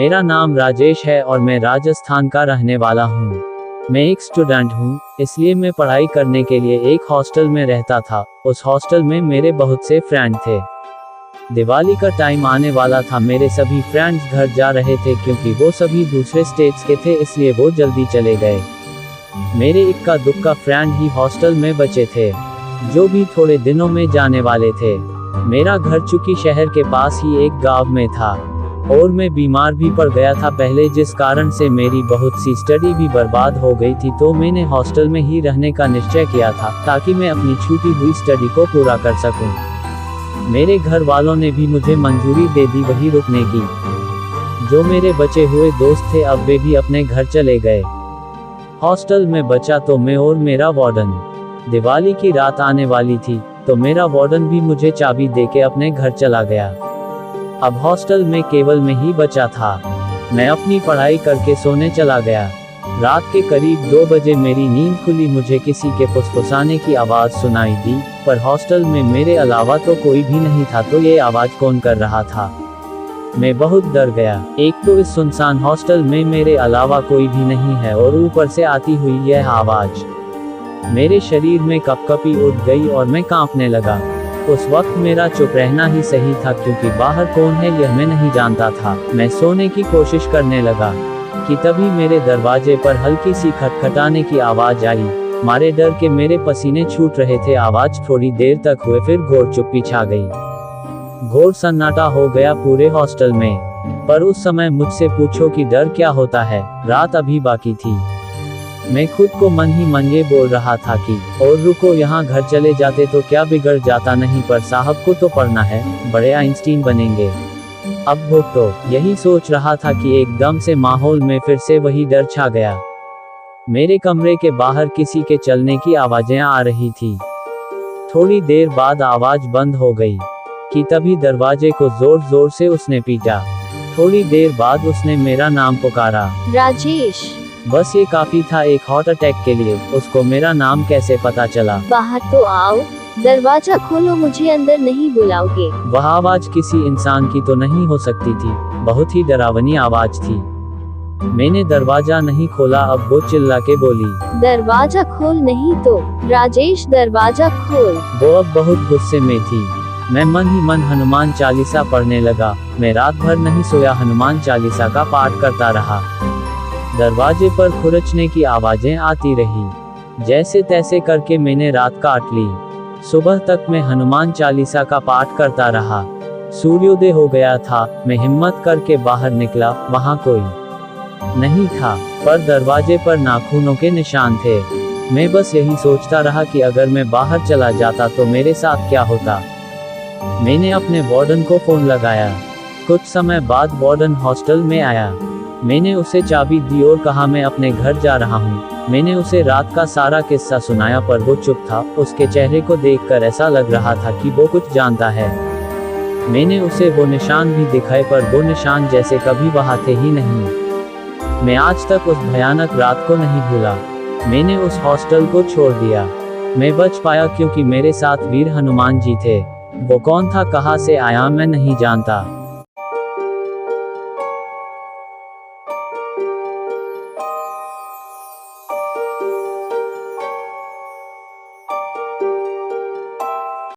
मेरा नाम राजेश है और मैं राजस्थान का रहने वाला हूँ। मैं एक स्टूडेंट हूँ, इसलिए मैं पढ़ाई करने के लिए एक हॉस्टल में रहता था। उस हॉस्टल में मेरे बहुत से फ्रेंड थे। दिवाली का टाइम आने वाला था। मेरे सभी फ्रेंड्स घर जा रहे थे क्योंकि वो सभी दूसरे स्टेट्स के थे, इसलिए वो जल्दी चले गए। मेरे इक्का दुक्का फ्रेंड ही हॉस्टल में बचे थे, जो भी थोड़े दिनों में जाने वाले थे। मेरा घर चूंकि शहर के पास ही एक गांव में था और मैं बीमार भी पड़ गया था पहले, जिस कारण से मेरी बहुत सी स्टडी भी बर्बाद हो गई थी। तो मैंने हॉस्टल में ही रहने का निश्चय किया था ताकि मैं अपनी छूटी हुई स्टडी को पूरा कर सकूं। मेरे घर वालों ने भी मुझे मंजूरी दे दी वहीं रुकने की। जो मेरे बचे हुए दोस्त थे अब वे भी अपने घर चले गए। हॉस्टल में बचा तो मैं और मेरा वार्डन। दिवाली की रात आने वाली थी तो मेरा वार्डन भी मुझे चाबी देके अपने घर चला गया। अब हॉस्टल में केवल मैं ही बचा था। मैं अपनी पढ़ाई करके सोने चला गया। रात के करीब 2 बजे मेरी नींद खुली। मुझे किसी के फुसफुसाने की आवाज़ सुनाई दी, पर हॉस्टल में मेरे अलावा तो कोई भी नहीं था। तो ये आवाज़ कौन कर रहा था? मैं बहुत डर गया। एक तो इस सुनसान हॉस्टल में मेरे अलावा कोई भी नहीं है और ऊपर से आती हुई यह आवाज़। मेरे शरीर में कपकपी उठ गई और मैं कांपने लगा। उस वक्त मेरा चुप रहना ही सही था क्योंकि बाहर कौन है यह मैं नहीं जानता था। मैं सोने की कोशिश करने लगा कि तभी मेरे दरवाजे पर हल्की सी खटखटाने की आवाज़ आई। मारे डर के मेरे पसीने छूट रहे थे। आवाज़ थोड़ी देर तक हुए, फिर घोर चुप्पी छा गई। घोर सन्नाटा हो गया पूरे हॉस्टल में। पर उस समय मुझसे पूछो कि डर क्या होता है। रात अभी बाकी थी। मैं खुद को मन ही मन ये बोल रहा था कि और रुको, यहाँ घर चले जाते तो क्या बिगड़ जाता, नहीं पर साहब को तो पढ़ना है, बड़े आइंस्टीन बनेंगे। अब भुगतो। यही सोच रहा था कि एकदम से माहौल में फिर से वही डर छा गया। मेरे कमरे के बाहर किसी के चलने की आवाज़ें आ रही थी। थोड़ी देर बाद आवाज़ बंद हो गई कि तभी दरवाजे को जोर जोर से उसने पीटा। थोड़ी देर बाद उसने मेरा नाम पुकारा, राजेश। बस ये काफी था एक हार्ट अटैक के लिए। उसको मेरा नाम कैसे पता चला? बाहर तो आओ, दरवाजा खोलो, मुझे अंदर नहीं बुलाओगे? वह आवाज किसी इंसान की तो नहीं हो सकती थी। बहुत ही डरावनी आवाज थी। मैंने दरवाजा नहीं खोला। अब वो चिल्ला के बोली, दरवाजा खोल, नहीं तो राजेश दरवाजा खोल। वो अब बहुत गुस्से में थी। मैं मन ही मन हनुमान चालीसा पढ़ने लगा। मैं रात भर नहीं सोया, हनुमान चालीसा का पाठ करता रहा। दरवाजे पर खुरचने की आवाजें आती रही। जैसे तैसे करके मैंने रात काट ली। सुबह तक मैं हनुमान चालीसा का पाठ करता रहा। सूर्योदय हो गया था। मैं हिम्मत करके बाहर निकला। वहां कोई नहीं था, पर दरवाजे पर नाखूनों के निशान थे। मैं बस यही सोचता रहा कि अगर मैं बाहर चला जाता तो मेरे साथ क्या होता। मैंने अपने वार्डन को फोन लगाया। कुछ समय बाद वार्डन हॉस्टल में आया। मैंने उसे चाबी दी और कहा मैं अपने घर जा रहा हूँ। मैंने उसे रात का सारा किस्सा सुनाया, पर वो चुप था। उसके चेहरे को देखकर ऐसा लग रहा था कि वो कुछ जानता है। मैंने उसे वो निशान भी दिखाए, पर वो निशान जैसे कभी वहाँ थे ही नहीं। मैं आज तक उस भयानक रात को नहीं भूला। मैंने उस हॉस्टल को छोड़ दिया। मैं बच पाया क्योंकि मेरे साथ वीर हनुमान जी थे। वो कौन था, कहाँ से आया, मैं नहीं जानता।